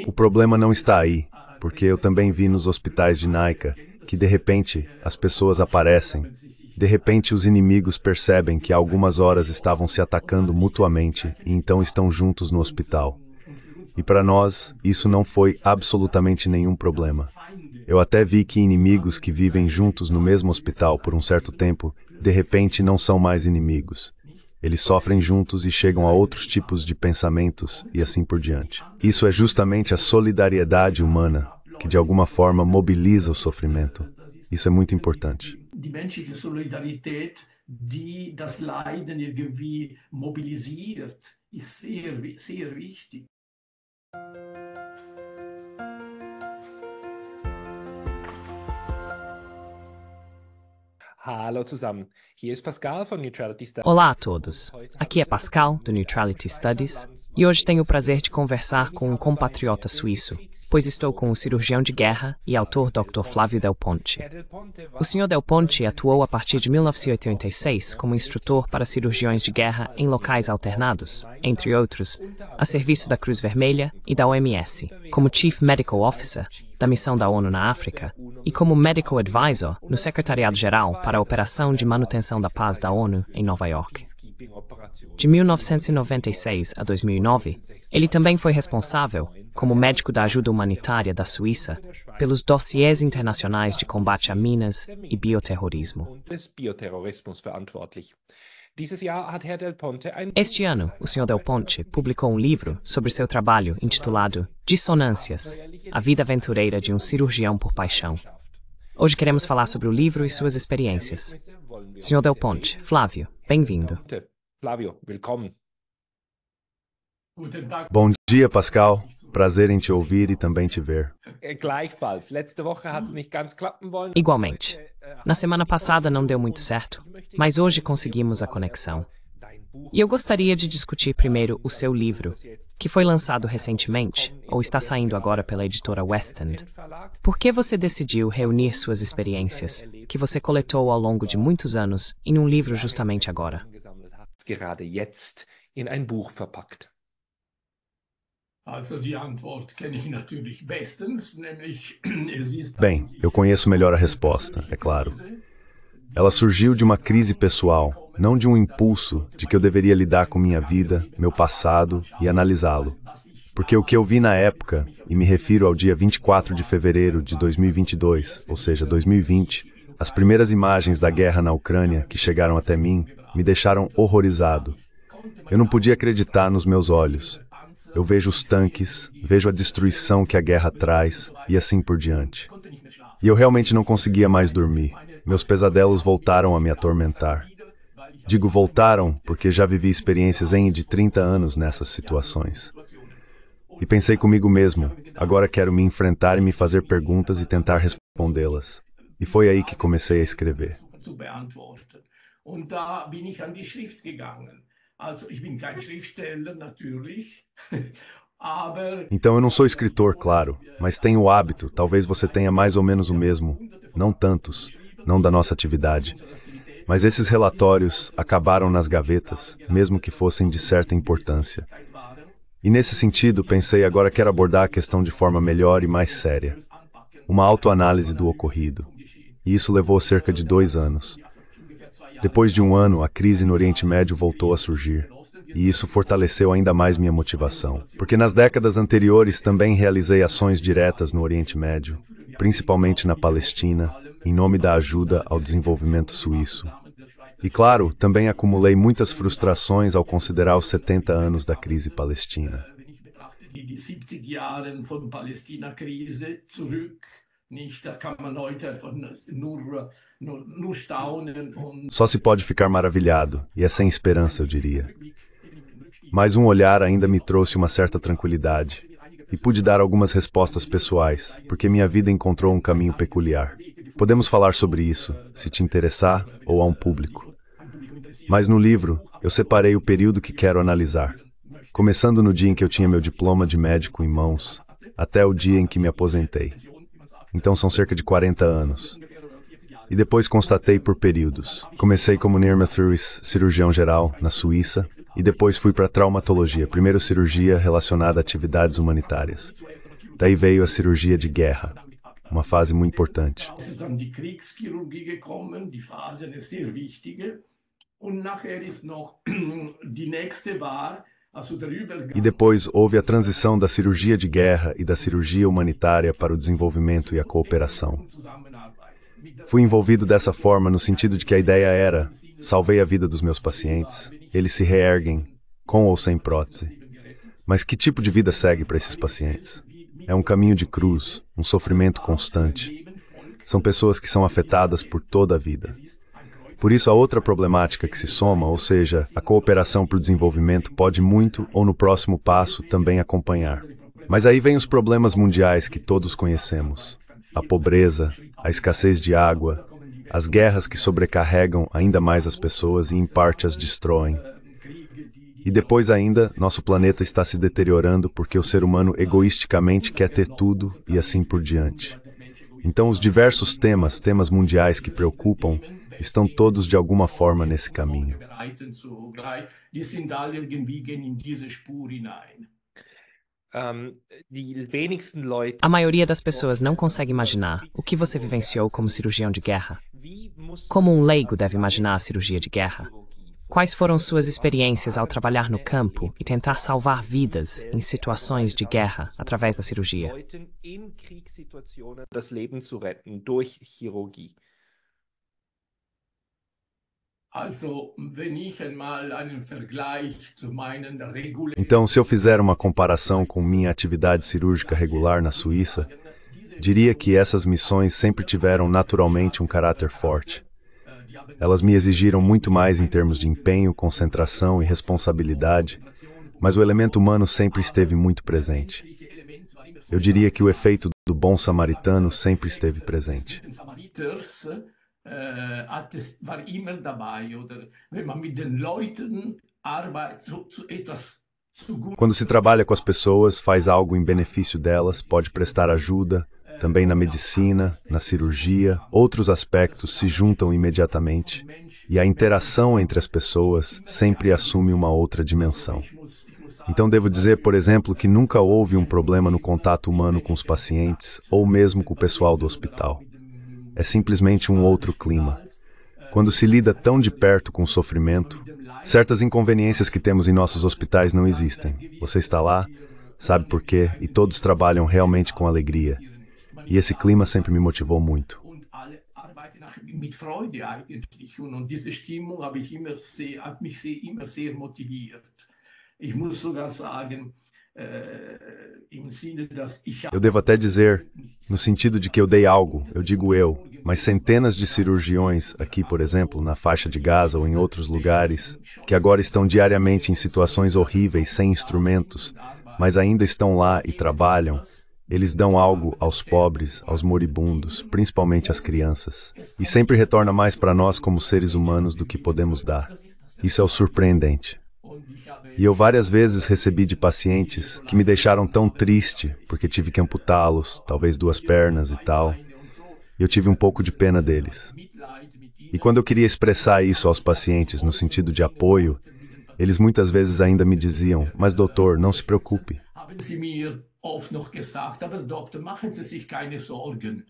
O problema não está aí, porque eu também vi nos hospitais de Nika que de repente as pessoas aparecem. De repente os inimigos percebem que há algumas horas estavam se atacando mutuamente e então estão juntos no hospital. E para nós, isso não foi absolutamente nenhum problema. Eu até vi que inimigos que vivem juntos no mesmo hospital por um certo tempo, de repente não são mais inimigos. Eles sofrem juntos e chegam a outros tipos de pensamentos e assim por diante. Isso é justamente a solidariedade humana, que de alguma forma mobiliza o sofrimento. Isso é muito importante. Die menschliche Solidarität, die das Leiden irgendwie mobilisiert, ist sehr wichtig. Olá a todos. Aqui é Pascal, do Neutrality Studies, e hoje tenho o prazer de conversar com um compatriota suíço, pois estou com o cirurgião de guerra e autor Dr. Flávio Del Ponte. O Sr. Del Ponte atuou a partir de 1986 como instrutor para cirurgiões de guerra em locais alternados, entre outros, a serviço da Cruz Vermelha e da OMS, como Chief Medical Officer da missão da ONU na África e como Medical Advisor no Secretariado-Geral para a Operação de Manutenção da Paz da ONU em Nova York. De 1996 a 2009, ele também foi responsável, como médico da ajuda humanitária da Suíça, pelos dossiês internacionais de combate a minas e bioterrorismo. Este ano, o Sr. Del Ponte publicou um livro sobre seu trabalho intitulado Dissonâncias, a vida aventureira de um cirurgião por paixão. Hoje queremos falar sobre o livro e suas experiências. Sr. Del Ponte, Flávio, bem-vindo. Bom dia, Pascal. Prazer em te ouvir e também te ver. Igualmente. Na semana passada não deu muito certo, mas hoje conseguimos a conexão. E eu gostaria de discutir primeiro o seu livro, que foi lançado recentemente, ou está saindo agora pela editora West End. Por que você decidiu reunir suas experiências, que você coletou ao longo de muitos anos, em um livro justamente agora? Bem, eu conheço melhor a resposta, é claro. Ela surgiu de uma crise pessoal, não de um impulso de que eu deveria lidar com minha vida, meu passado e analisá-lo. Porque o que eu vi na época, e me refiro ao dia 24 de fevereiro de 2022, ou seja, 2020, as primeiras imagens da guerra na Ucrânia que chegaram até mim, me deixaram horrorizado. Eu não podia acreditar nos meus olhos. Eu vejo os tanques, vejo a destruição que a guerra traz e assim por diante. E eu realmente não conseguia mais dormir. Meus pesadelos voltaram a me atormentar. Digo voltaram porque já vivi experiências de 30 anos nessas situações. E pensei comigo mesmo, agora quero me enfrentar e me fazer perguntas e tentar respondê-las. E foi aí que comecei a escrever. Então eu não sou escritor, claro, mas tenho o hábito, talvez você tenha mais ou menos o mesmo, não tantos, não da nossa atividade. Mas esses relatórios acabaram nas gavetas, mesmo que fossem de certa importância. E nesse sentido, pensei, agora quero abordar a questão de forma melhor e mais séria. Uma autoanálise do ocorrido. E isso levou cerca de 2 anos. Depois de 1 ano, a crise no Oriente Médio voltou a surgir. E isso fortaleceu ainda mais minha motivação. Porque nas décadas anteriores também realizei ações diretas no Oriente Médio, principalmente na Palestina, em nome da ajuda ao desenvolvimento suíço. E claro, também acumulei muitas frustrações ao considerar os 70 anos da crise palestina. Só se pode ficar maravilhado, e é sem esperança, eu diria. Mas um olhar ainda me trouxe uma certa tranquilidade, e pude dar algumas respostas pessoais, porque minha vida encontrou um caminho peculiar. Podemos falar sobre isso, se te interessar, ou a um público. Mas no livro, eu separei o período que quero analisar, começando no dia em que eu tinha meu diploma de médico em mãos, até o dia em que me aposentei. Então são cerca de 40 anos. e depois constatei por períodos. Comecei como Neuromethurist, cirurgião geral, na Suíça, e depois fui para traumatologia, primeiro cirurgia relacionada a atividades humanitárias. Daí veio a cirurgia de guerra, uma fase muito importante. Es ist dann die Kriegschirurgie gekommen, die Phase, eine sehr wichtige. Und nachher ist noch die nächste war, also der Übergang. E depois houve a transição da cirurgia de guerra e da cirurgia humanitária para o desenvolvimento e a cooperação. Fui envolvido dessa forma no sentido de que a ideia era: salvei a vida dos meus pacientes, eles se reerguem, com ou sem prótese. Mas que tipo de vida segue para esses pacientes? É um caminho de cruz, um sofrimento constante. São pessoas que são afetadas por toda a vida. Por isso, a outra problemática que se soma, ou seja, a cooperação para o desenvolvimento, pode muito, ou no próximo passo, também acompanhar. Mas aí vem os problemas mundiais que todos conhecemos. A pobreza, a escassez de água, as guerras que sobrecarregam ainda mais as pessoas e, em parte, as destroem. E depois ainda, nosso planeta está se deteriorando porque o ser humano egoisticamente quer ter tudo e assim por diante. Então, os diversos temas mundiais que preocupam, estão todos de alguma forma nesse caminho. Die sind alle irgendwie gehen in diese Spur hinein. A maioria das pessoas não consegue imaginar o que você vivenciou como cirurgião de guerra. Como um leigo deve imaginar a cirurgia de guerra? Quais foram suas experiências ao trabalhar no campo e tentar salvar vidas em situações de guerra através da cirurgia? Also, wenn ich einmal einen Vergleich zu meinen regulären Então, se eu fizer uma comparação com minha atividade cirúrgica regular na Suíça, diria que essas missões sempre tiveram naturalmente um caráter forte. Elas me exigiram muito mais em termos de empenho, concentração e responsabilidade, mas o elemento humano sempre esteve muito presente. Eu diria que o efeito do bom samaritano sempre esteve presente. Samariters war immer dabei, oder wenn man mit den Leuten arbeitet, etwas zugunsten. Quando se trabalha com as pessoas, faz algo em benefício delas, pode prestar ajuda, também na medicina, na cirurgia, outros aspectos se juntam imediatamente, e a interação entre as pessoas sempre assume uma outra dimensão. Então devo dizer, por exemplo, que nunca houve um problema no contato humano com os pacientes, ou mesmo com o pessoal do hospital. É simplesmente um outro clima. Quando se lida tão de perto com o sofrimento, certas inconveniências que temos em nossos hospitais não existem. Você está lá, sabe por quê, e todos trabalham realmente com alegria. E esse clima sempre me motivou muito. Mit Freude eigentlich. Und diese Stimmung hat mich immer sehr motiviert. Ich muss sogar sagen, im Sinne, dass ich Eu devo até dizer, no sentido de que eu dei algo, eu digo eu, mas centenas de cirurgiões, aqui por exemplo, na faixa de Gaza ou em outros lugares, que agora estão diariamente em situações horríveis, sem instrumentos, mas ainda estão lá e trabalham, eles dão algo aos pobres, aos moribundos, principalmente às crianças, e sempre retorna mais para nós como seres humanos do que podemos dar. Isso é o surpreendente. E eu várias vezes recebi de pacientes que me deixaram tão triste porque tive que amputá-los, talvez 2 pernas e tal. E eu tive um pouco de pena deles. E quando eu queria expressar isso aos pacientes no sentido de apoio, eles muitas vezes ainda me diziam: mas doutor, não se preocupe. haben Sie mir oft noch gesagt, aber Doktor, machen Sie sich keine Sorgen.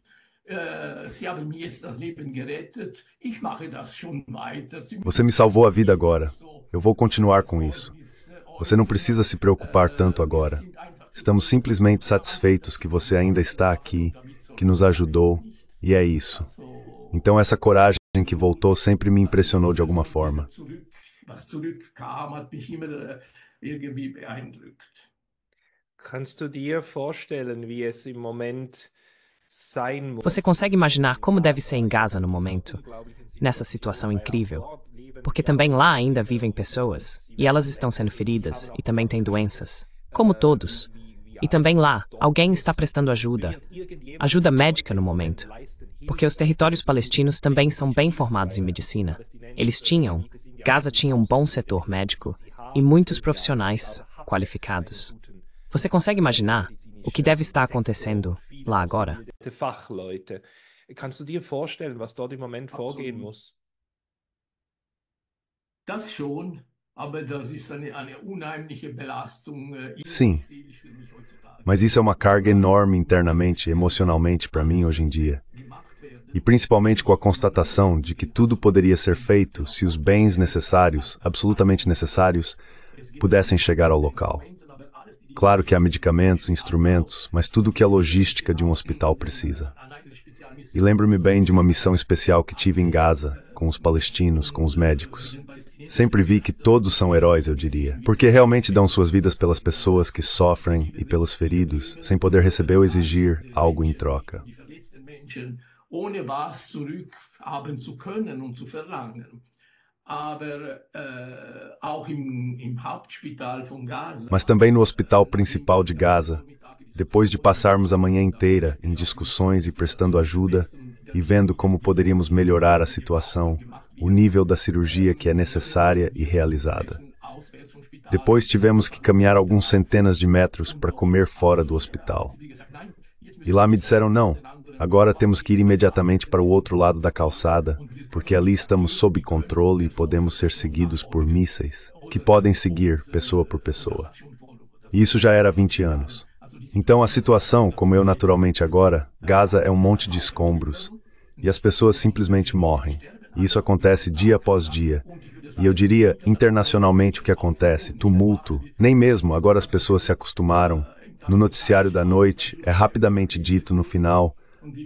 Sie haben mir jetzt das Leben gerettet. Ich mache das schon weiter. Você me salvou a vida agora. Eu vou continuar com isso. Você não precisa se preocupar tanto agora. Estamos simplesmente satisfeitos que você ainda está aqui, que nos ajudou, e é isso. Então essa coragem que voltou sempre me impressionou de alguma forma. Was zurückkam, hat mich immer irgendwie beeindruckt. Kannst du dir vorstellen, wie es im Moment sein muss? Você consegue imaginar como deve ser em Gaza no momento, nessa situação incrível? Porque também lá ainda vivem pessoas, e elas estão sendo feridas, e também têm doenças, como todos. E também lá, alguém está prestando ajuda médica no momento. Porque os territórios palestinos também são bem formados em medicina. Gaza tinha um bom setor médico e muitos profissionais qualificados. Você consegue imaginar o que deve estar acontecendo lá agora? Fachleute. Kannst du dir vorstellen, was dort im Moment vorgehen muss? Das schon, aber das ist eine unheimliche Belastung Sim, seelisch für mich heutzutage. mas isso é uma carga enorme internamente, emocionalmente para mim hoje em dia. E principalmente com a constatação de que tudo poderia ser feito se os bens necessários, absolutamente necessários, pudessem chegar ao local. Claro que há medicamentos, instrumentos, mas tudo o que a logística de um hospital precisa. E lembro-me bem de uma missão especial que tive em Gaza, com os palestinos, com os médicos. Sempre vi que todos são heróis, eu diria, porque realmente dão suas vidas pelas pessoas que sofrem e pelos feridos, sem poder receber ou exigir algo em troca. Ohne was zurückhaben zu können und zu verlangen. Aber auch im Hauptspital von Gaza. Mas também no hospital principal de Gaza, depois de passarmos a manhã inteira em discussões e prestando ajuda e vendo como poderíamos melhorar a situação, o nível da cirurgia que é necessária e realizada. Depois tivemos que caminhar alguns centenas de metros para comer fora do hospital. E lá me disseram não. Agora temos que ir imediatamente para o outro lado da calçada, porque ali estamos sob controle e podemos ser seguidos por mísseis, que podem seguir pessoa por pessoa. E isso já era há 20 anos. Então a situação, como eu naturalmente agora, Gaza é um monte de escombros, e as pessoas simplesmente morrem. E isso acontece dia após dia. E eu diria, internacionalmente o que acontece, tumulto, nem mesmo, agora as pessoas se acostumaram. No noticiário da noite, é rapidamente dito no final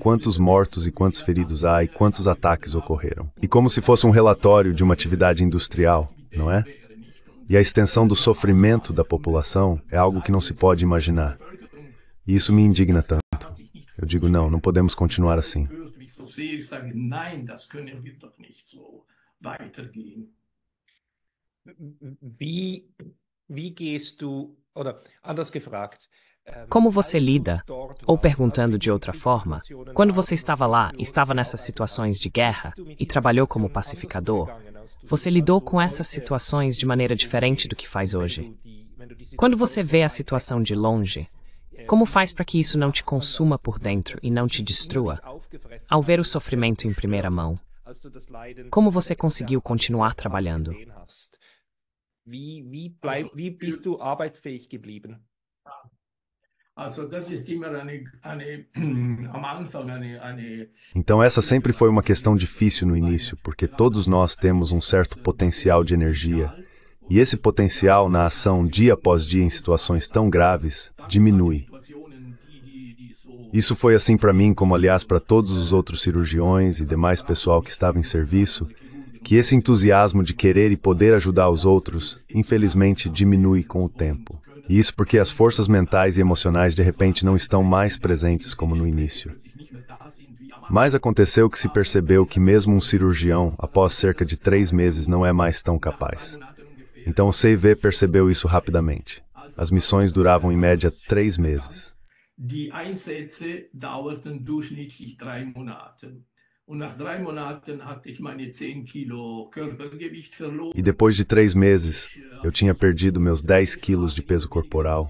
quantos mortos e quantos feridos há e quantos ataques ocorreram. E como se fosse um relatório de uma atividade industrial, não é? E a extensão do sofrimento da população é algo que não se pode imaginar. E isso me indigna tanto. Eu digo, não podemos continuar assim. Wie gehst du, oder anders gefragt, Como você lida, ou perguntando de outra forma, quando você estava lá, estava nessas situações de guerra e trabalhou como pacificador, você lidou com essas situações de maneira diferente do que faz hoje? Quando você vê a situação de longe, como faz para que isso não te consuma por dentro e não te destrua? Ao ver o sofrimento em primeira mão, como você conseguiu continuar trabalhando? Wie bist du arbeitsfähig geblieben? Então essa sempre foi uma questão difícil no início, porque todos nós temos um certo potencial de energia, e esse potencial na ação dia após dia em situações tão graves diminui. Isso foi assim para mim, como aliás para todos os outros cirurgiões e demais pessoal que estava em serviço, que esse entusiasmo de querer e poder ajudar os outros, infelizmente, diminui com o tempo. E isso porque as forças mentais e emocionais de repente não estão mais presentes como no início. Mas aconteceu que se percebeu que mesmo um cirurgião, após cerca de 3 meses, não é mais tão capaz. Então o CIV percebeu isso rapidamente. As missões duravam em média 3 meses. Die Einsätze dauerten durchschnittlich 3 Monate. Und nach 3 Monaten hatte ich meine 10 Kilo Körpergewicht verloren. E depois de 3 meses, eu tinha perdido meus 10 quilos de peso corporal.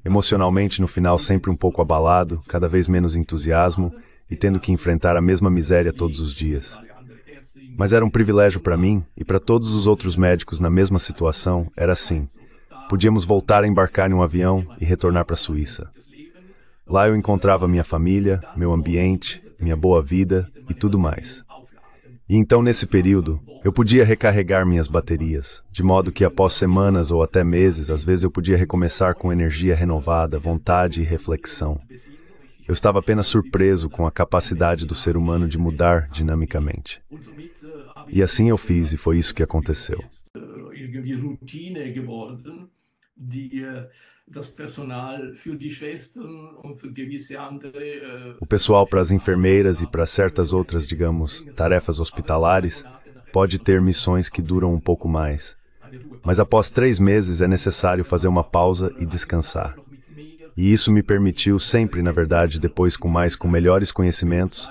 Emocionalmente, no final, sempre um pouco abalado, cada vez menos entusiasmo e tendo que enfrentar a mesma miséria todos os dias. Mas era um privilégio para mim e para todos os outros médicos na mesma situação, era assim. Podíamos voltar a embarcar em um avião e retornar para a Suíça. Lá eu encontrava minha família, meu ambiente, minha boa vida e tudo mais. E então, nesse período, eu podia recarregar minhas baterias, de modo que após semanas ou até meses, às vezes eu podia recomeçar com energia renovada, vontade e reflexão. Eu estava apenas surpreso com a capacidade do ser humano de mudar dinamicamente. E assim eu fiz, e foi isso que aconteceu. O pessoal para as enfermeiras e para certas outras, digamos, tarefas hospitalares, pode ter missões que duram um pouco mais. Mas após 3 meses é necessário fazer uma pausa e descansar. E isso me permitiu sempre, na verdade, depois com melhores conhecimentos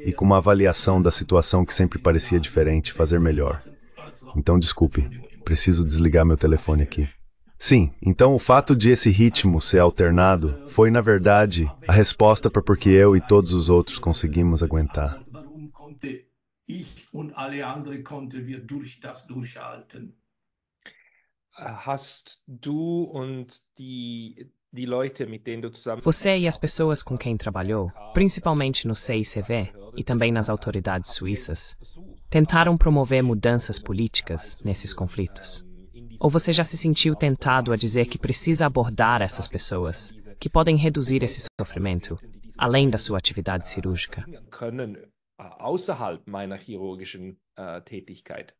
e com uma avaliação da situação que sempre parecia diferente, fazer melhor. Então, desculpe, preciso desligar meu telefone aqui. Sim, então o fato de esse ritmo ser alternado foi, na verdade, a resposta para porque eu e todos os outros conseguimos aguentar. Warum konnte ich und alle anderen konnten wir das durchhalten? Hast du und die Leute, mit denen du zusammen... Você e as pessoas com quem trabalhou, principalmente no CICV e também nas autoridades suíças, tentaram promover mudanças políticas nesses conflitos? Ou você já se sentiu tentado a dizer que precisa abordar essas pessoas, que podem reduzir esse sofrimento, além da sua atividade cirúrgica? können außerhalb meiner chirurgischen Tätigkeit?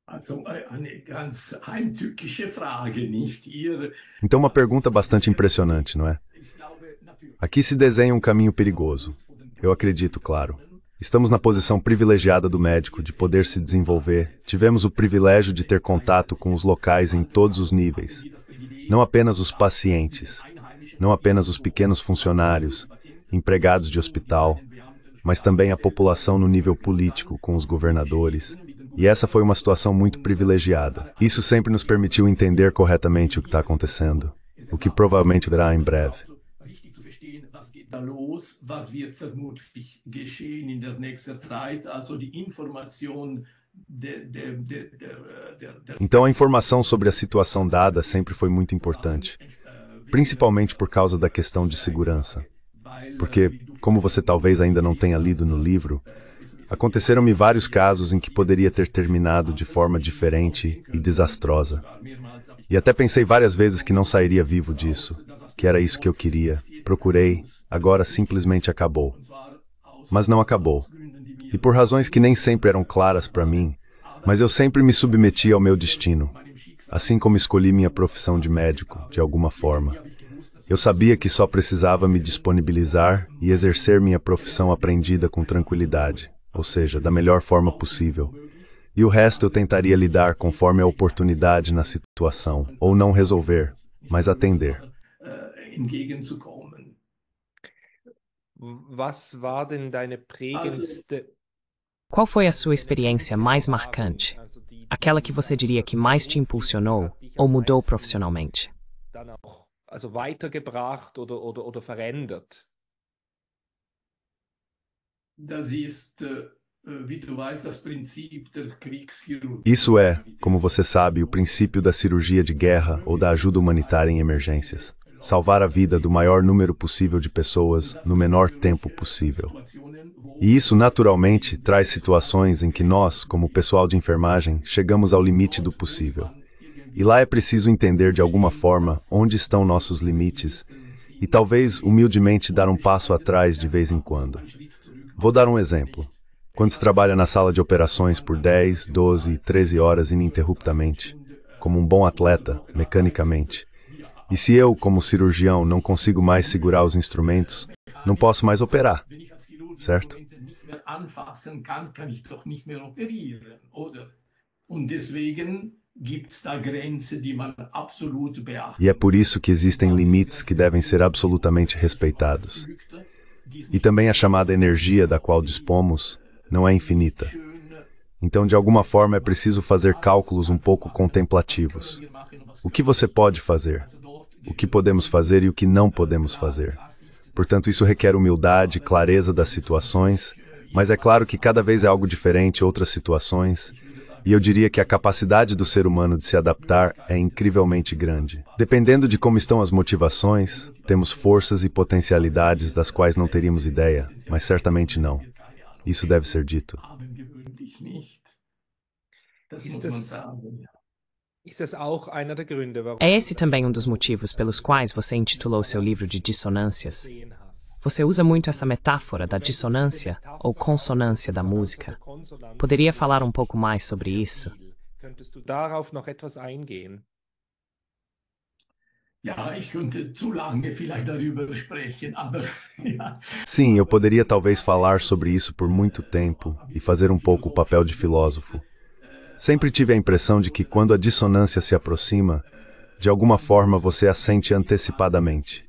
Also eine ganz heimtückische Frage, nicht? Então uma pergunta bastante impressionante, não é? Ich glaube, natürlich. Aqui se desenha um caminho perigoso. Eu acredito, claro. Estamos na posição privilegiada do médico de poder se desenvolver. Tivemos o privilégio de ter contato com os locais em todos os níveis. Não apenas os pacientes, não apenas os pequenos funcionários, empregados de hospital, mas também a população no nível político, com os governadores. E essa foi uma situação muito privilegiada. Isso sempre nos permitiu entender corretamente o que está acontecendo, o que provavelmente virá em breve. Richtig zu verstehen, was geht da los, was wird vermutlich geschehen in der nächsten Zeit, also die Information Então a informação sobre a situação dada sempre foi muito importante, principalmente por causa da questão de segurança. Porque, como você talvez ainda não tenha lido no livro, aconteceram-me vários casos em que poderia ter terminado de forma diferente e desastrosa. E até pensei várias vezes que não sairia vivo disso, que era isso que eu queria. Procurei, agora simplesmente acabou. Mas não acabou. E por razões que nem sempre eram claras para mim, mas eu sempre me submeti ao meu destino, assim como escolhi minha profissão de médico, de alguma forma. Eu sabia que só precisava me disponibilizar e exercer minha profissão aprendida com tranquilidade, ou seja, da melhor forma possível. E o resto eu tentaria lidar conforme a oportunidade na situação, ou não resolver, mas atender. Was war denn deine prägendste... Qual foi a sua experiência mais marcante? Aquela que você diria que mais te impulsionou ou mudou profissionalmente? dann auch also weitergebracht oder verändert? Das ist, wie du weißt, das Prinzip der Kriegschirurgie. Isso é, como você sabe, o princípio da cirurgia de guerra ou da ajuda humanitária em emergências. Salvar a vida do maior número possível de pessoas no menor tempo possível. E isso, naturalmente, traz situações em que nós, como pessoal de enfermagem, chegamos ao limite do possível. E lá é preciso entender de alguma forma onde estão nossos limites e talvez humildemente dar um passo atrás de vez em quando. Vou dar um exemplo. Quando se trabalha na sala de operações por 10, 12, 13 horas ininterruptamente, como um bom atleta, mecanicamente, e se eu, como cirurgião, não consigo mais segurar os instrumentos, não posso mais operar, certo? Anfassen kann ich doch nicht mehr operieren, oder? Und deswegen gibt's da Grenzen, die man absolut beachtet. E é por isso que existem limites que devem ser absolutamente respeitados. E também a chamada energia da qual dispomos não é infinita. Então, de alguma forma, é preciso fazer cálculos um pouco contemplativos. O que você pode fazer? O que podemos fazer e o que não podemos fazer? Portanto, isso requer humildade, clareza das situações, mas é claro que cada vez é algo diferente, outras situações, e eu diria que a capacidade do ser humano de se adaptar é incrivelmente grande. Dependendo de como estão as motivações, temos forças e potencialidades das quais não teríamos ideia, mas certamente não. Isso deve ser dito. É esse também um dos motivos pelos quais você intitulou seu livro de dissonâncias. Você usa muito essa metáfora da dissonância ou consonância da música. Poderia falar um pouco mais sobre isso? Könntest du darauf noch etwas eingehen? Ja, ich könnte zu lange vielleicht darüber sprechen, aber ja. Sim, eu poderia talvez falar sobre isso por muito tempo e fazer um pouco o papel de filósofo. Sempre tive a impressão de que quando a dissonância se aproxima, de alguma forma você a sente antecipadamente.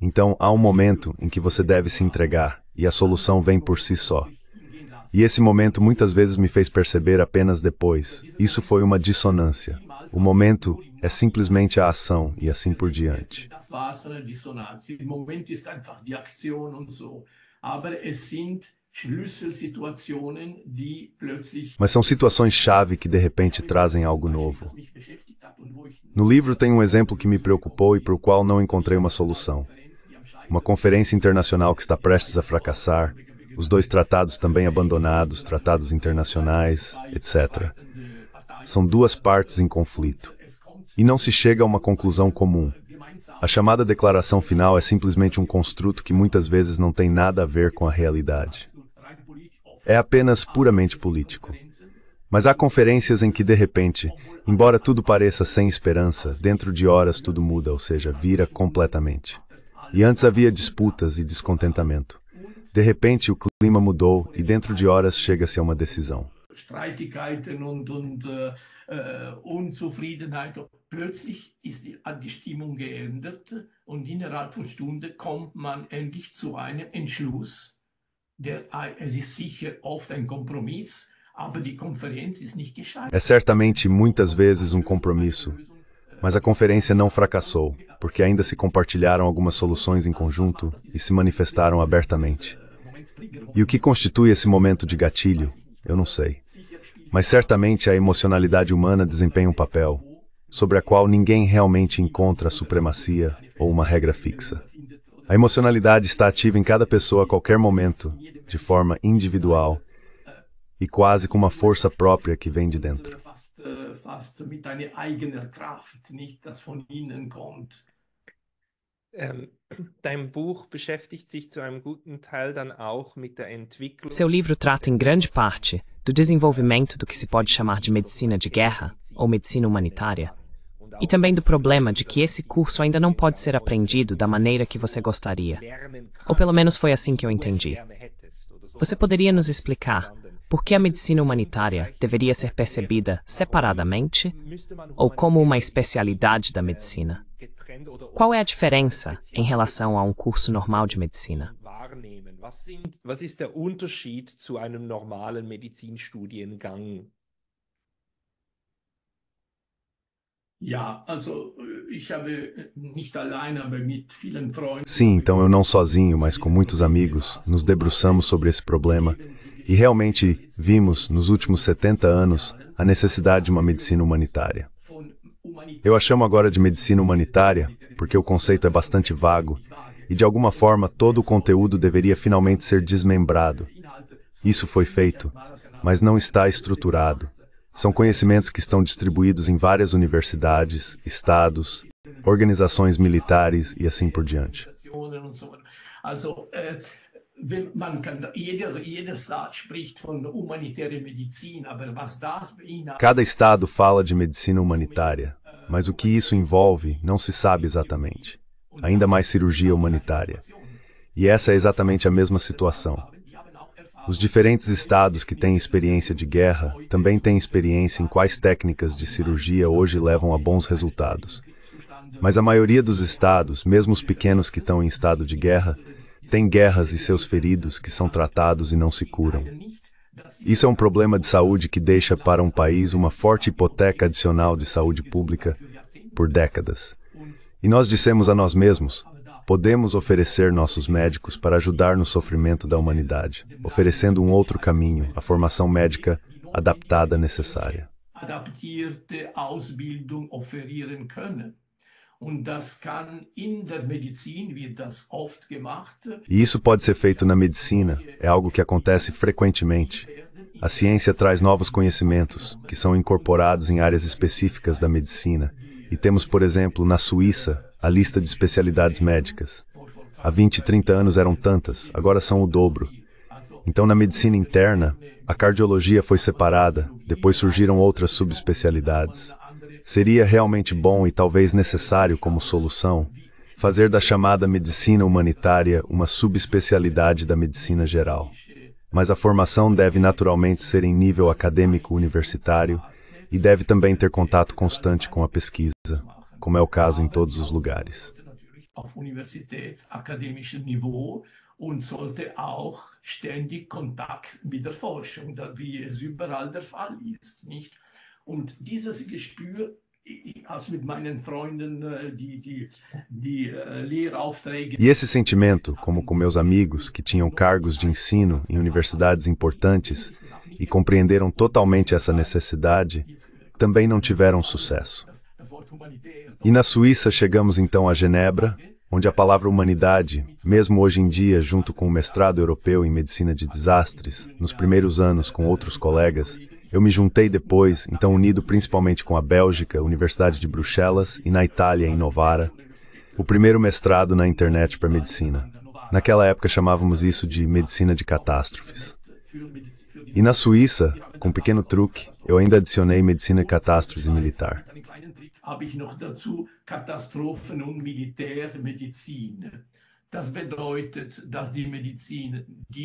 Então, há um momento em que você deve se entregar, e a solução vem por si só. E esse momento muitas vezes me fez perceber apenas depois. Isso foi uma dissonância. O momento é simplesmente a ação e assim por diante. Das war so eine Dissonanz. Im Moment ist einfach die Aktion und so. Aber es sind Schlüsselsituationen, die plötzlich Mas são situações-chave que de repente trazem algo novo. mich beschäftigt hat und wo ich No livro tem um exemplo que me preocupou e para o qual não encontrei uma solução. Uma conferência internacional que está prestes a fracassar, os dois tratados também abandonados, tratados internacionais, etc. São duas partes em conflito. E não se chega a uma conclusão comum. A chamada declaração final é simplesmente um construto que muitas vezes não tem nada a ver com a realidade. É apenas puramente político. Mas há conferências em que, de repente, embora tudo pareça sem esperança, dentro de horas tudo muda, ou seja, vira completamente. E antes havia disputas e descontentamento. De repente, o clima mudou e dentro de horas chega-se a uma decisão. Streitigkeiten und Unzufriedenheit. Plötzlich hat die Stimmung geändert und innerhalb von Stunden kommt man endlich zu einem Entschluss. Es ist sicher oft ein Kompromiss, aber die Konferenz ist nicht gescheitert. É certamente muitas vezes um compromisso, mas a conferência não fracassou, porque ainda se compartilharam algumas soluções em conjunto e se manifestaram abertamente. E o que constitui esse momento de gatilho? Eu não sei. Mas certamente a emocionalidade humana desempenha um papel, sobre a qual ninguém realmente encontra a supremacia ou uma regra fixa. A emocionalidade está ativa em cada pessoa a qualquer momento, de forma individual e quase com uma força própria que vem de dentro. Fast mit einer eigener Kraft, nicht das von innen kommt. Dein Buch beschäftigt sich zu einem guten Teil dann auch mit der Entwicklung. Seu livro trata em grande parte do desenvolvimento do que se pode chamar de medicina de guerra ou medicina humanitária, e também do problema de que esse curso ainda não pode ser aprendido da maneira que você gostaria. Ou pelo menos foi assim que eu entendi. Você poderia nos explicar por que a medicina humanitária deveria ser percebida separadamente ou como uma especialidade da medicina? Qual é a diferença em relação a um curso normal de medicina? Was ist der Unterschied zu einem normalen Medizinstudiengang? Ja, also ich habe nicht allein, aber mit vielen Freunden. Sim, então eu não sozinho, mas com muitos amigos, nos debruçamos sobre esse problema e realmente vimos, nos últimos 70 anos, a necessidade de uma medicina humanitária. Eu a chamo agora de medicina humanitária porque o conceito é bastante vago e, de alguma forma, todo o conteúdo deveria finalmente ser desmembrado. Isso foi feito, mas não está estruturado. São conhecimentos que estão distribuídos em várias universidades, estados, organizações militares e assim por diante. Also, jeder Staat spricht von humanitärer Medizin, aber was das beinhaltet? Cada estado fala de medicina humanitária, mas o que isso envolve não se sabe exatamente. Ainda mais cirurgia humanitária. E essa é exatamente a mesma situação. Os diferentes estados que têm experiência de guerra também têm experiência em quais técnicas de cirurgia hoje levam a bons resultados. Mas a maioria dos estados, mesmo os pequenos que estão em estado de guerra, tem guerras e seus feridos que são tratados e não se curam. Isso é um problema de saúde que deixa para um país uma forte hipoteca adicional de saúde pública por décadas. E nós dissemos a nós mesmos, podemos oferecer nossos médicos para ajudar no sofrimento da humanidade, oferecendo um outro caminho, a formação médica adaptada necessária. Adaptierte Ausbildung offerieren können. Und das kann in der Medizin, wird das oft gemacht. E isso pode ser feito na medicina, é algo que acontece frequentemente. A ciência traz novos conhecimentos, que são incorporados em áreas específicas da medicina. E temos, por exemplo, na Suíça, a lista de especialidades médicas. Há 20 e 30 anos eram tantas, agora são o dobro. Então, na medicina interna, a cardiologia foi separada, depois surgiram outras subespecialidades. Seria realmente bom e talvez necessário como solução fazer da chamada medicina humanitária uma subespecialidade da medicina geral. Mas a formação deve naturalmente ser em nível acadêmico universitário e deve também ter contato constante com a pesquisa, como é o caso em todos os lugares. Auf universitätsakademischem Niveau und sollte auch ständig Kontakt mit der Forschung, wie es überall der Fall ist, nicht? Und dieses Gespür als mit meinen Freunden Lehraufträge. E esse sentimento, como com meus amigos que tinham cargos de ensino em universidades importantes e compreenderam totalmente essa necessidade, também não tiveram sucesso. E na Suíça chegamos então a Genebra, onde a palavra humanidade, mesmo hoje em dia, junto com o mestrado europeu em medicina de desastres, nos primeiros anos com outros colegas, eu me juntei depois, então unido principalmente com a Bélgica, Universidade de Bruxelas, e na Itália, em Novara, o primeiro mestrado na internet para medicina. Naquela época chamávamos isso de medicina de catástrofes. E na Suíça, com um pequeno truque, eu ainda adicionei medicina de catástrofes e militar. Habe ich noch dazu Katastrophen- und Militärmedizin. Das bedeutet, dass die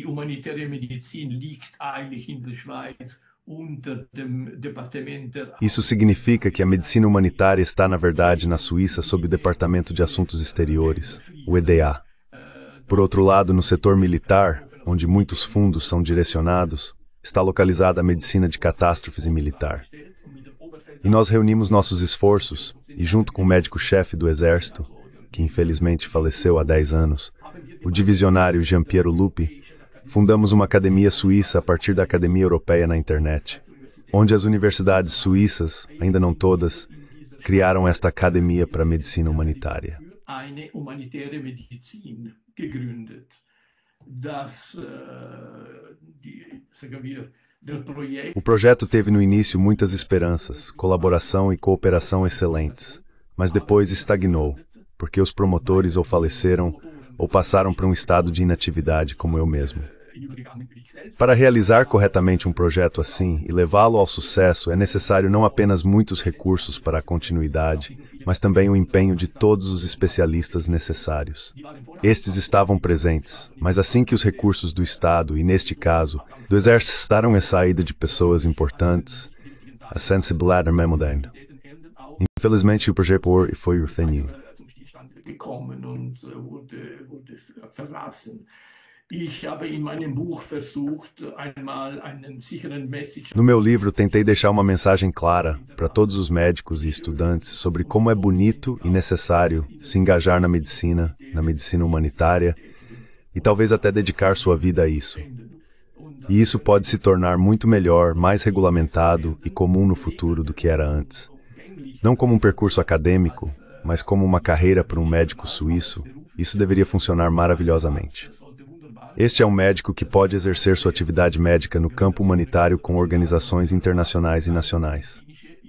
humanitäre Medizin liegt eigentlich in der Schweiz unter dem Departement der... Isso significa que a medicina humanitária está, na verdade, na Suíça sob o Departamento de Assuntos Exteriores, o EDA. Por outro lado, no setor militar, onde muitos fundos são direcionados, está localizada a medicina de catástrofes e militar. E nós reunimos nossos esforços, e junto com o médico-chefe do Exército, que infelizmente faleceu há 10 anos, o divisionário Jean-Pierre Lupi, fundamos uma academia suíça a partir da Academia Europeia na internet, onde as universidades suíças, ainda não todas, criaram esta academia para a medicina humanitária. Eine humanitäre Medizin gegründet. O projeto teve no início muitas esperanças, colaboração e cooperação excelentes, mas depois estagnou, porque os promotores ou faleceram ou passaram para um estado de inatividade, como eu mesmo. Para realizar corretamente um projeto assim e levá-lo ao sucesso, é necessário não apenas muitos recursos para a continuidade, mas também o empenho de todos os especialistas necessários. Estes estavam presentes, mas assim que os recursos do Estado, e neste caso, do Exército cessaram a saída de pessoas importantes, a sensibilidade mudando. Infelizmente, o projeto foi finido. No meu livro, tentei deixar uma mensagem clara para todos os médicos e estudantes sobre como é bonito e necessário se engajar na medicina humanitária e talvez até dedicar sua vida a isso. E isso pode se tornar muito melhor, mais regulamentado e comum no futuro do que era antes. Não como um percurso acadêmico, mas como uma carreira para um médico suíço, isso deveria funcionar maravilhosamente. Este é um médico que pode exercer sua atividade médica no campo humanitário com organizações internacionais e nacionais.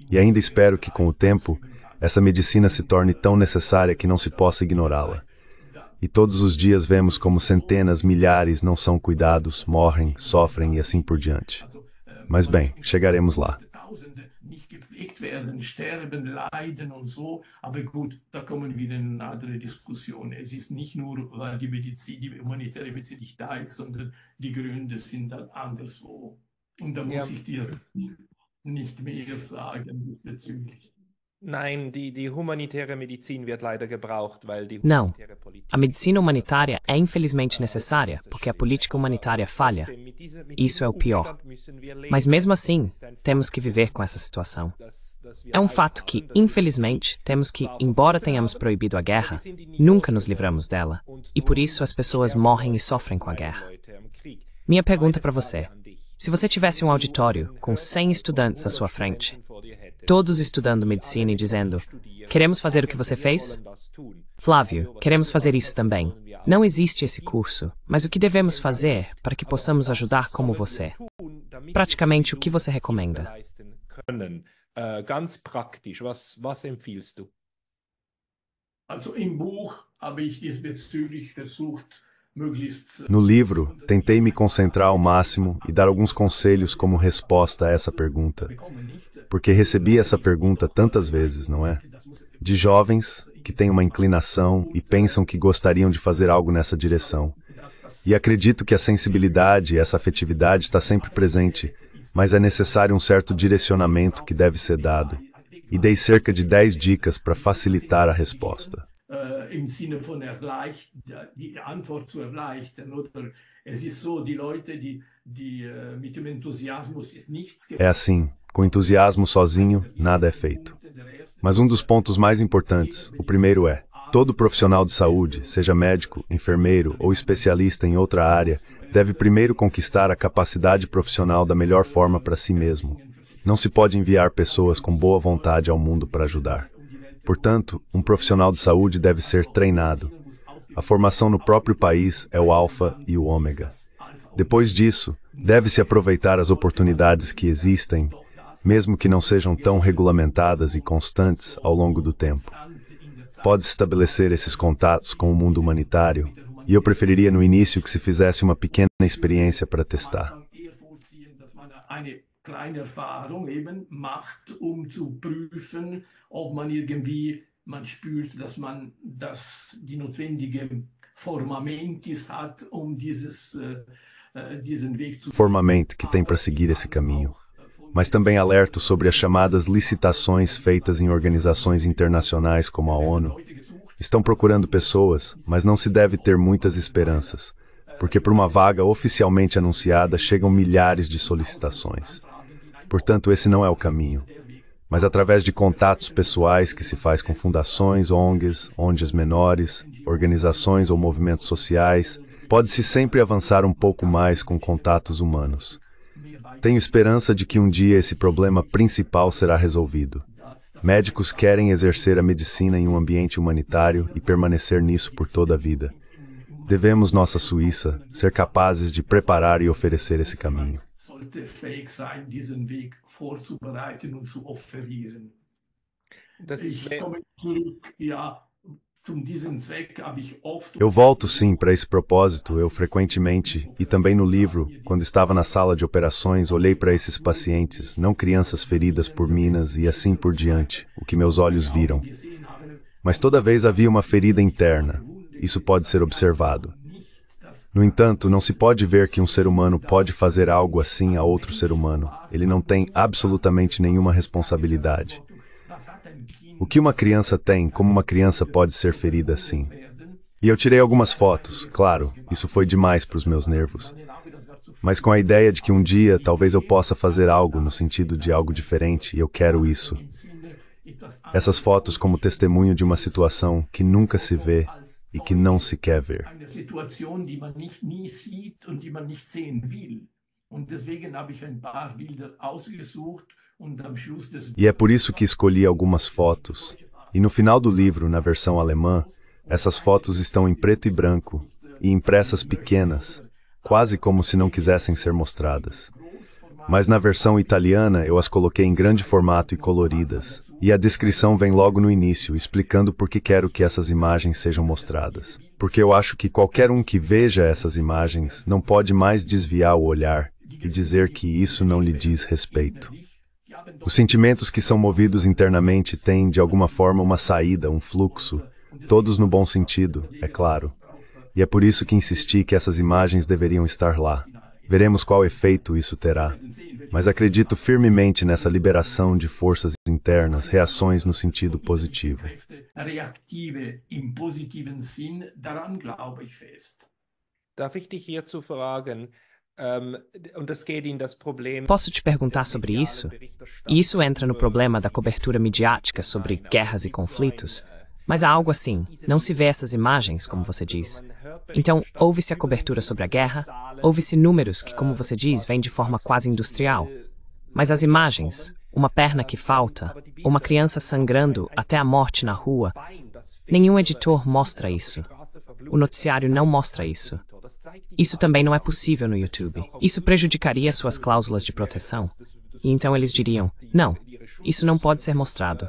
E ainda espero que, com o tempo, essa medicina se torne tão necessária que não se possa ignorá-la. E todos os dias vemos como centenas, milhares não são cuidados, morrem, sofrem e assim por diante. Mas bem, chegaremos lá. Werden, sterben, leiden und so. Aber gut, da kommen wir in eine andere Diskussion. Es ist nicht nur, weil die humanitäre Medizin nicht da ist, sondern die Gründe sind dann anderswo. Und da muss ich dir nicht mehr sagen bezüglich. Nein, die humanitäre Medizin wird leider gebraucht, weil die Não, humanitäre Politik... a medicina humanitária é infelizmente necessária, porque a política humanitária falha. Isso é o pior. Mas mesmo assim, temos que viver com essa situação. É um fato que, infelizmente, temos que, embora tenhamos proibido a guerra, nunca nos livramos dela. E por isso as pessoas morrem e sofrem com a guerra. Minha pergunta para você: se você tivesse um auditório com 100 estudantes à sua frente, todos estudando medicina e dizendo: queremos fazer o que você fez? Flávio, queremos fazer isso também. Não existe esse curso, mas o que devemos fazer para que possamos ajudar como você? Praticamente, o que você recomenda? Ganz praktisch, was empfiehlst du? Also im Buch habe ich diesbezüglich versucht, No livro, tentei me concentrar ao máximo e dar alguns conselhos como resposta a essa pergunta. Porque recebi essa pergunta tantas vezes, não é? De jovens que têm uma inclinação e pensam que gostariam de fazer algo nessa direção. E acredito que a sensibilidade e essa afetividade está sempre presente, mas é necessário um certo direcionamento que deve ser dado. E dei cerca de 10 dicas para facilitar a resposta. Im Sinne von die Antwort zu erleichtern. Oder es ist so, die Leute, die mit dem Enthusiasmus ist nichts É assim, Com entusiasmo sozinho, nada é feito. Mas um dos pontos mais importantes, o primeiro é: todo profissional de saúde, seja médico, enfermeiro ou especialista em outra área, deve primeiro conquistar a capacidade profissional da melhor forma para si mesmo. Não se pode enviar pessoas com boa vontade ao mundo para ajudar. Portanto, um profissional de saúde deve ser treinado. A formação no próprio país é o alfa e o ômega. Depois disso, deve-se aproveitar as oportunidades que existem, mesmo que não sejam tão regulamentadas e constantes ao longo do tempo. Pode-se estabelecer esses contatos com o mundo humanitário, e eu preferiria no início que se fizesse uma pequena experiência para testar. Kleine Erfahrung eben macht, zu prüfen, ob man man spürt, dass man die notwendige Formamentis hat, diesen Weg zu... Formamente que tem para seguir esse caminho. Mas também alerto sobre as chamadas licitações feitas em organizações internacionais como a ONU. Estão procurando pessoas, mas não se deve ter muitas esperanças, porque por uma vaga oficialmente anunciada chegam milhares de solicitações. Portanto, esse não é o caminho. Mas através de contatos pessoais que se faz com fundações, ONGs menores, organizações ou movimentos sociais, pode-se sempre avançar um pouco mais com contatos humanos. Tenho esperança de que um dia esse problema principal será resolvido. Médicos querem exercer a medicina em um ambiente humanitário e permanecer nisso por toda a vida. Devemos, nossa Suíça, ser capazes de preparar e oferecer esse caminho. Eu volto sim para esse propósito, eu frequentemente, e também no livro, quando estava na sala de operações, olhei para esses pacientes, não crianças feridas por minas e assim por diante, o que meus olhos viram. Mas toda vez havia uma ferida interna, isso pode ser observado. No entanto, não se pode ver que um ser humano pode fazer algo assim a outro ser humano. Ele não tem absolutamente nenhuma responsabilidade. O que uma criança tem, como uma criança pode ser ferida assim? E eu tirei algumas fotos, claro, isso foi demais para os meus nervos. Mas com a ideia de que um dia talvez eu possa fazer algo no sentido de algo diferente, e eu quero isso. Essas fotos como testemunho de uma situação que nunca se vê e que não se quer ver. E é por isso que escolhi algumas fotos. E no final do livro, na versão alemã, essas fotos estão em preto e branco e impressas pequenas, quase como se não quisessem ser mostradas. Mas na versão italiana eu as coloquei em grande formato e coloridas, e a descrição vem logo no início, explicando por que quero que essas imagens sejam mostradas. Porque eu acho que qualquer um que veja essas imagens não pode mais desviar o olhar e dizer que isso não lhe diz respeito. Os sentimentos que são movidos internamente têm, de alguma forma, uma saída, um fluxo, todos no bom sentido, é claro. E é por isso que insisti que essas imagens deveriam estar lá. Veremos qual efeito isso terá. Mas acredito firmemente nessa liberação de forças internas, reações no sentido positivo. Darf ich dich hierzu fragen? Posso te perguntar sobre isso? E isso entra no problema da cobertura midiática sobre guerras e conflitos. Mas há algo assim, não se vê essas imagens, como você diz. Então, ouve-se a cobertura sobre a guerra, ouve-se números que, como você diz, vêm de forma quase industrial. Mas as imagens, uma perna que falta, uma criança sangrando até a morte na rua, nenhum editor mostra isso. O noticiário não mostra isso. Isso também não é possível no YouTube. Isso prejudicaria suas cláusulas de proteção. E então eles diriam, não, isso não pode ser mostrado.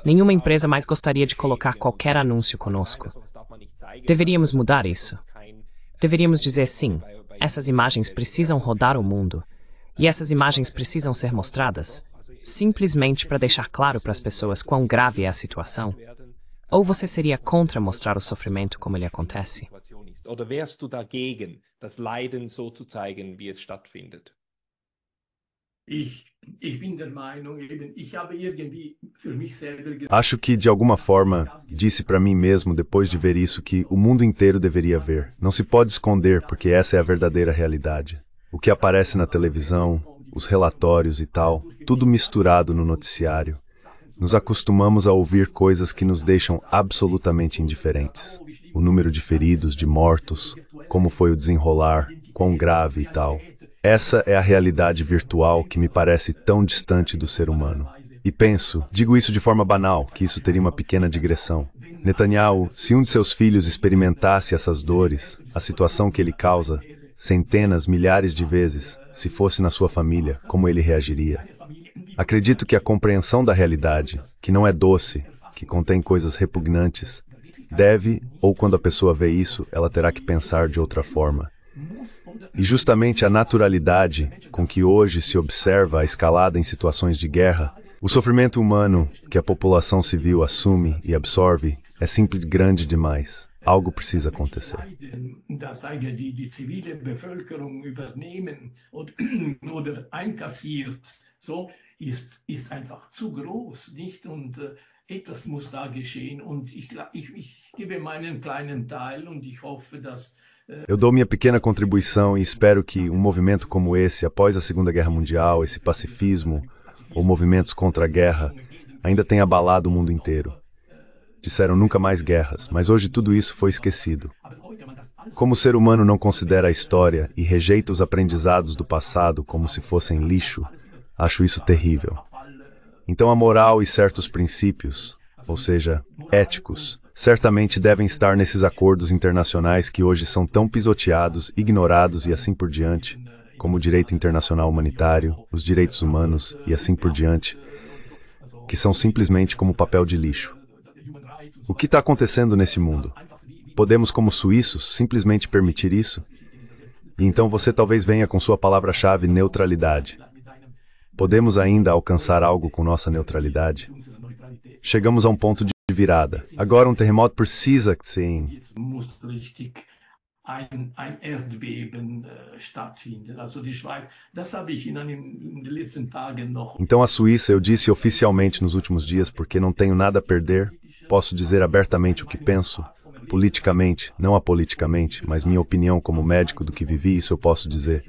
Nenhuma empresa mais gostaria de colocar qualquer anúncio conosco. Deveríamos mudar isso. Deveríamos dizer sim, essas imagens precisam rodar o mundo. E essas imagens precisam ser mostradas, simplesmente para deixar claro para as pessoas quão grave é a situação. Ou você seria contra mostrar o sofrimento como ele acontece? Oder wärst du dagegen, das Leiden so zu zeigen, wie es stattfindet? Acho que, de alguma forma, disse para mim mesmo, depois de ver isso, que o mundo inteiro deveria ver. Não se pode esconder, porque essa é a verdadeira realidade. O que aparece na televisão, os relatórios e tal, tudo misturado no noticiário. Nos acostumamos a ouvir coisas que nos deixam absolutamente indiferentes. O número de feridos, de mortos, como foi o desenrolar, quão grave e tal. Essa é a realidade virtual que me parece tão distante do ser humano. E penso, digo isso de forma banal, que isso teria uma pequena digressão. Netanyahu, se um de seus filhos experimentasse essas dores, a situação que ele causa, centenas, milhares de vezes, se fosse na sua família, como ele reagiria? Acredito que a compreensão da realidade, que não é doce, que contém coisas repugnantes, deve, ou quando a pessoa vê isso, ela terá que pensar de outra forma. E justamente a naturalidade com que hoje se observa a escalada em situações de guerra, o sofrimento humano que a população civil assume e absorve é simplesmente grande demais. Algo precisa acontecer. Das die zivile Bevölkerung übernehmen oder einkassiert, so ist einfach zu groß, nicht? Und etwas muss da geschehen. Und ich gebe meinen kleinen Teil und ich hoffe, dass Eu dou minha pequena contribuição e espero que um movimento como esse, após a Segunda Guerra Mundial, esse pacifismo, ou movimentos contra a guerra, ainda tenha abalado o mundo inteiro. Disseram nunca mais guerras, mas hoje tudo isso foi esquecido. Como o ser humano não considera a história e rejeita os aprendizados do passado como se fossem lixo, acho isso terrível. Então a moral e certos princípios, ou seja, éticos, certamente devem estar nesses acordos internacionais que hoje são tão pisoteados, ignorados e assim por diante, como o direito internacional humanitário, os direitos humanos e assim por diante, que são simplesmente como papel de lixo. O que está acontecendo nesse mundo? Podemos, como suíços, simplesmente permitir isso? E então você talvez venha com sua palavra-chave neutralidade. Podemos ainda alcançar algo com nossa neutralidade? Chegamos a um ponto de virada. Agora um terremoto precisa sim. ein Erdbeben stattfindet. Also die Schweiz, das habe ich in den letzten Tagen noch. Então a Suíça, eu disse oficialmente nos últimos dias, porque não tenho nada a perder, posso dizer abertamente o que penso, politicamente, não apoliticamente, mas minha opinião como médico do que vivi, isso eu posso dizer.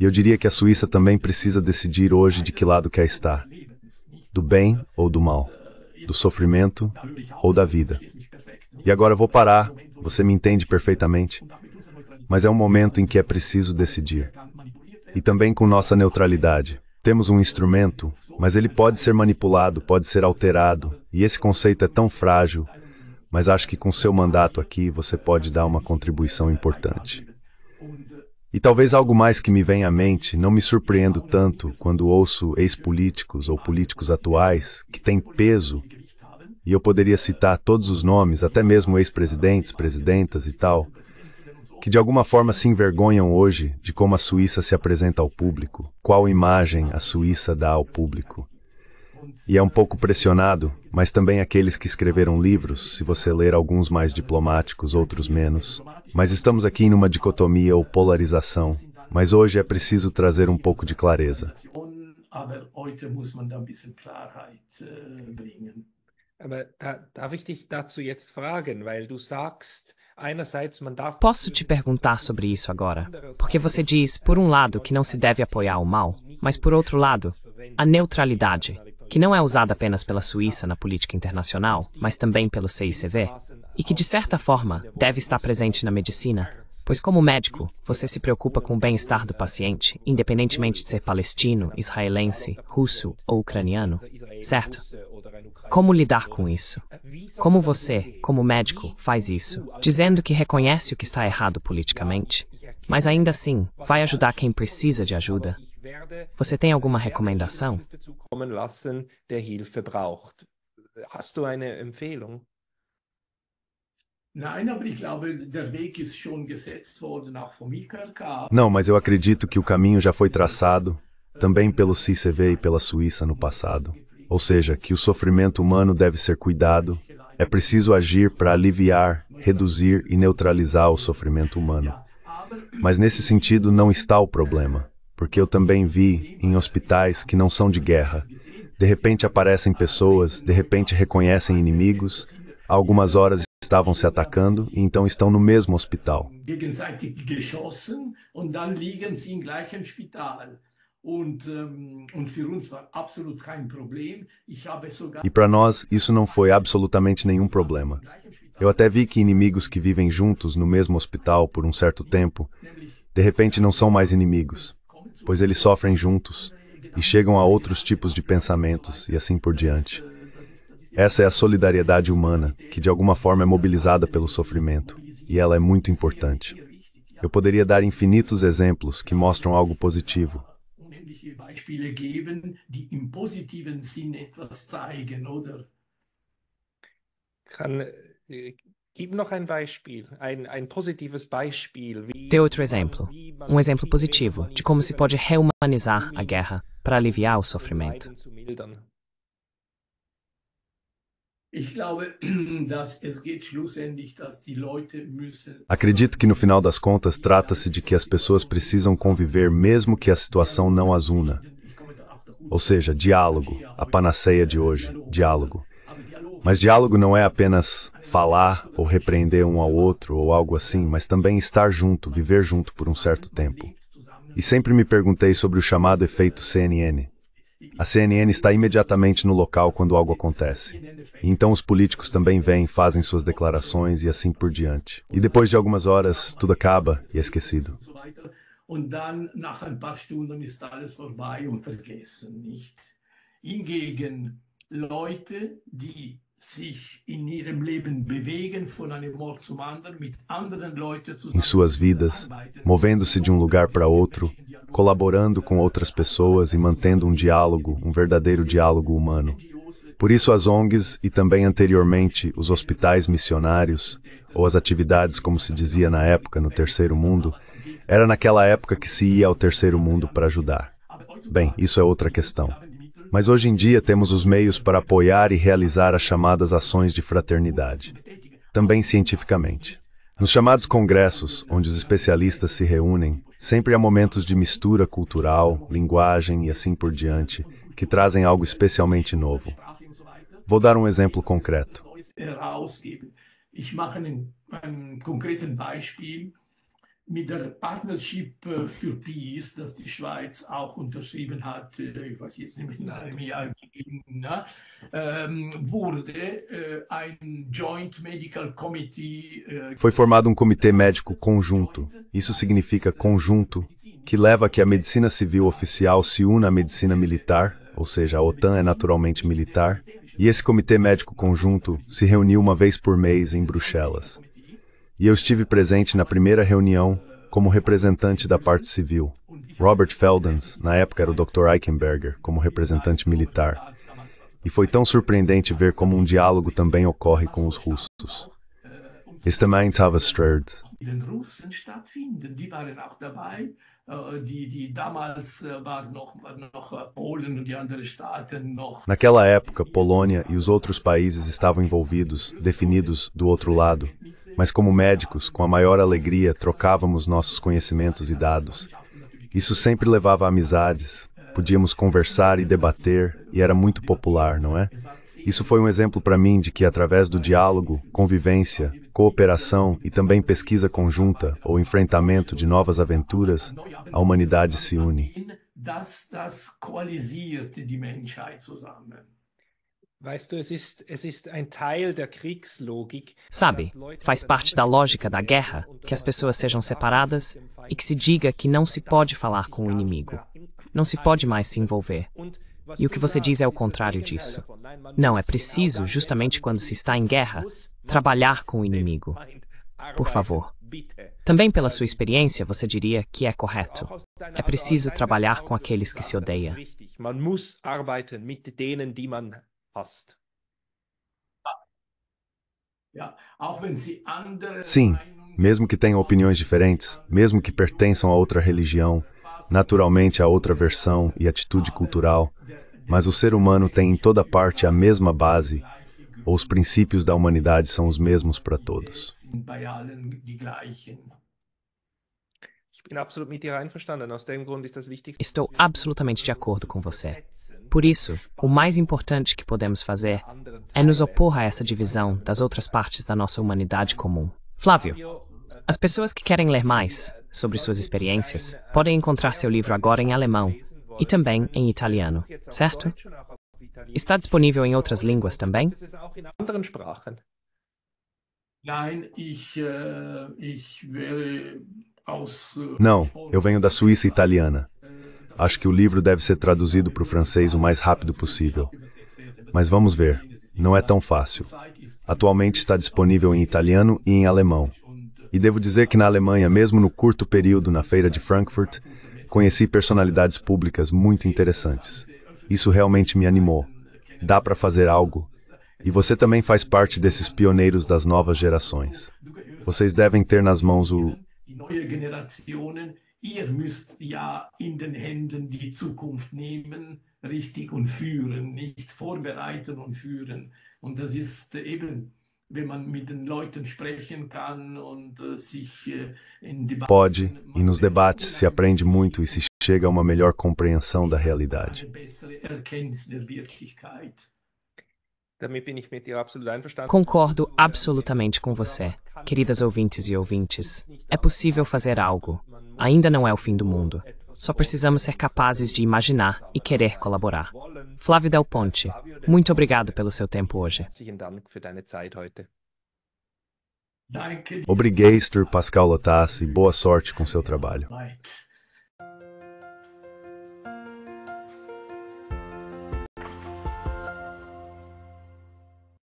E eu diria que a Suíça também precisa decidir hoje de que lado quer estar. Do bem ou do mal, do sofrimento ou da vida. E agora eu vou parar, você me entende perfeitamente, mas é um momento em que é preciso decidir. E também com nossa neutralidade. Temos um instrumento, mas ele pode ser manipulado, pode ser alterado, e esse conceito é tão frágil, mas acho que com seu mandato aqui você pode dar uma contribuição importante. E talvez algo mais que me vem à mente, não me surpreendo tanto quando ouço ex-políticos ou políticos atuais que têm peso, e eu poderia citar todos os nomes, até mesmo ex-presidentes, presidentas e tal, que de alguma forma se envergonham hoje de como a Suíça se apresenta ao público, qual imagem a Suíça dá ao público. E é um pouco pressionado, mas também aqueles que escreveram livros, se você ler alguns mais diplomáticos, outros menos. Mas estamos aqui numa dicotomia ou polarização, mas hoje é preciso trazer um pouco de clareza. Darf ich dich dazu jetzt fragen, weil du sagst, einerseits man darf... Posso te perguntar sobre isso agora? Porque você diz, por um lado, que não se deve apoiar o mal, mas por outro lado, a neutralidade, que não é usada apenas pela Suíça na política internacional, mas também pelo CICV, e que de certa forma deve estar presente na medicina, pois como médico, você se preocupa com o bem-estar do paciente, independentemente de ser palestino, israelense, russo ou ucraniano, certo? Como lidar com isso? Como você, como médico, faz isso, dizendo que reconhece o que está errado politicamente, mas ainda assim vai ajudar quem precisa de ajuda? Você tem alguma recomendação? Hast du eine Empfehlung? Nein, aber ich glaube, der Weg ist schon gesetzt worden, auch vom IKK. Não, mas eu acredito que o caminho já foi traçado, também pelo CICV e pela Suíça no passado. Ou seja, que o sofrimento humano deve ser cuidado, é preciso agir para aliviar, reduzir e neutralizar o sofrimento humano. Mas nesse sentido não está o problema, porque eu também vi em hospitais que não são de guerra. De repente aparecem pessoas, de repente reconhecem inimigos, há algumas horas estavam se atacando e então estão no mesmo hospital. Gegenseitig geschossen und dann liegen sie im gleichen Spital. E para nós, isso não foi absolutamente nenhum problema. Eu até vi que inimigos que vivem juntos no mesmo hospital por um certo tempo, de repente não são mais inimigos, pois eles sofrem juntos e chegam a outros tipos de pensamentos e assim por diante. Essa é a solidariedade humana, que de alguma forma é mobilizada pelo sofrimento, e ela é muito importante. Eu poderia dar infinitos exemplos que mostram algo positivo. Gib noch ein Beispiel, ein positives Beispiel. Dê outro exemplo. Um exemplo positivo de como se pode rehumanizar a guerra para aliviar o sofrimento. Acredito que no final das contas trata-se de que as pessoas precisam conviver mesmo que a situação não as una. Ou seja, diálogo, a panaceia de hoje, diálogo. Mas diálogo não é apenas falar ou repreender um ao outro ou algo assim, mas também estar junto, viver junto por um certo tempo. E sempre me perguntei sobre o chamado efeito CNN. A CNN está imediatamente no local quando algo acontece. E então os políticos também vêm, fazem suas declarações e assim por diante. E depois de algumas horas, tudo acaba e é esquecido. Leute, die sich in ihrem Leben bewegen von einem Ort zum anderen, mit anderen Leuten zusammen. Em suas vidas, movendo-se de um lugar para outro, colaborando com outras pessoas e mantendo um diálogo, um verdadeiro diálogo humano. Por isso as ONGs e também anteriormente os hospitais missionários, ou as atividades, como se dizia na época, no Terceiro Mundo, era naquela época que se ia ao Terceiro Mundo para ajudar. Bem, isso é outra questão. Mas hoje em dia temos os meios para apoiar e realizar as chamadas ações de fraternidade, também cientificamente. Nos chamados congressos, onde os especialistas se reúnem, sempre há momentos de mistura cultural, linguagem e assim por diante, que trazem algo especialmente novo. Vou dar um exemplo concreto. Mit der Partnership für Peace, das die Schweiz auch unterschrieben hat, ich weiß jetzt nicht mehr, wurde ein Joint Medical Committee. Foi formado um comitê médico conjunto. Isso significa conjunto, que leva a que a medicina civil oficial se una à medicina militar, ou seja, a OTAN é naturalmente militar, e esse comitê médico conjunto se reuniu uma vez por mês em Bruxelas. E eu estive presente na primeira reunião como representante da parte civil. Robert Feldens, na época era o Dr. Eichenberger, como representante militar. E foi tão surpreendente ver como um diálogo também ocorre com os russos. Naquela época, Polônia e os outros países estavam envolvidos, definidos do outro lado, mas como médicos, com a maior alegria, trocávamos nossos conhecimentos e dados. Isso sempre levava a amizades, podíamos conversar e debater, e era muito popular, não é? Isso foi um exemplo para mim de que, através do diálogo, convivência, cooperação e também pesquisa conjunta ou enfrentamento de novas aventuras, a humanidade se une. Sabe, faz parte da lógica da guerra que as pessoas sejam separadas e que se diga que não se pode falar com o inimigo. Não se pode mais se envolver. E o que você diz é o contrário disso. Não, é preciso, justamente quando se está em guerra, trabalhar com o inimigo. Por favor. Também pela sua experiência, você diria que é correto. É preciso trabalhar com aqueles que se odeiam. Sim, mesmo que tenham opiniões diferentes, mesmo que pertençam a outra religião, naturalmente a outra versão e atitude cultural, mas o ser humano tem em toda parte a mesma base, ou os princípios da humanidade são os mesmos para todos. Estou absolutamente de acordo com você. Por isso, o mais importante que podemos fazer é nos opor a essa divisão das outras partes da nossa humanidade comum. Flávio, as pessoas que querem ler mais sobre suas experiências podem encontrar seu livro agora em alemão e também em italiano, certo? Está disponível em outras línguas também? Nein, ich wäre aus. Não, eu venho da Suíça italiana. Acho que o livro deve ser traduzido para o francês o mais rápido possível. Mas vamos ver, não é tão fácil. Atualmente está disponível em italiano e em alemão. E devo dizer que na Alemanha, mesmo no curto período na Feira de Frankfurt, conheci personalidades públicas muito interessantes. Isso realmente me animou. Dá para fazer algo. E você também faz parte desses pioneiros das novas gerações. Vocês devem ter nas mãos o... Ihr müsst ja in den Händen die Zukunft nehmen, richtig und führen, nicht vorbereiten und führen. Und das ist eben, wenn man mit den Leuten sprechen kann und sich in Debatten... Pode, e nos debates se aprende muito e se chega a uma melhor compreensão da realidade. Concordo absolutamente com você, queridas ouvintes e ouvintes. É possível fazer algo. Ainda não é o fim do mundo. Só precisamos ser capazes de imaginar e querer colaborar. Flávio Del Ponte, muito obrigado pelo seu tempo hoje. Obrigado, Pascal Lotassi, e boa sorte com seu trabalho.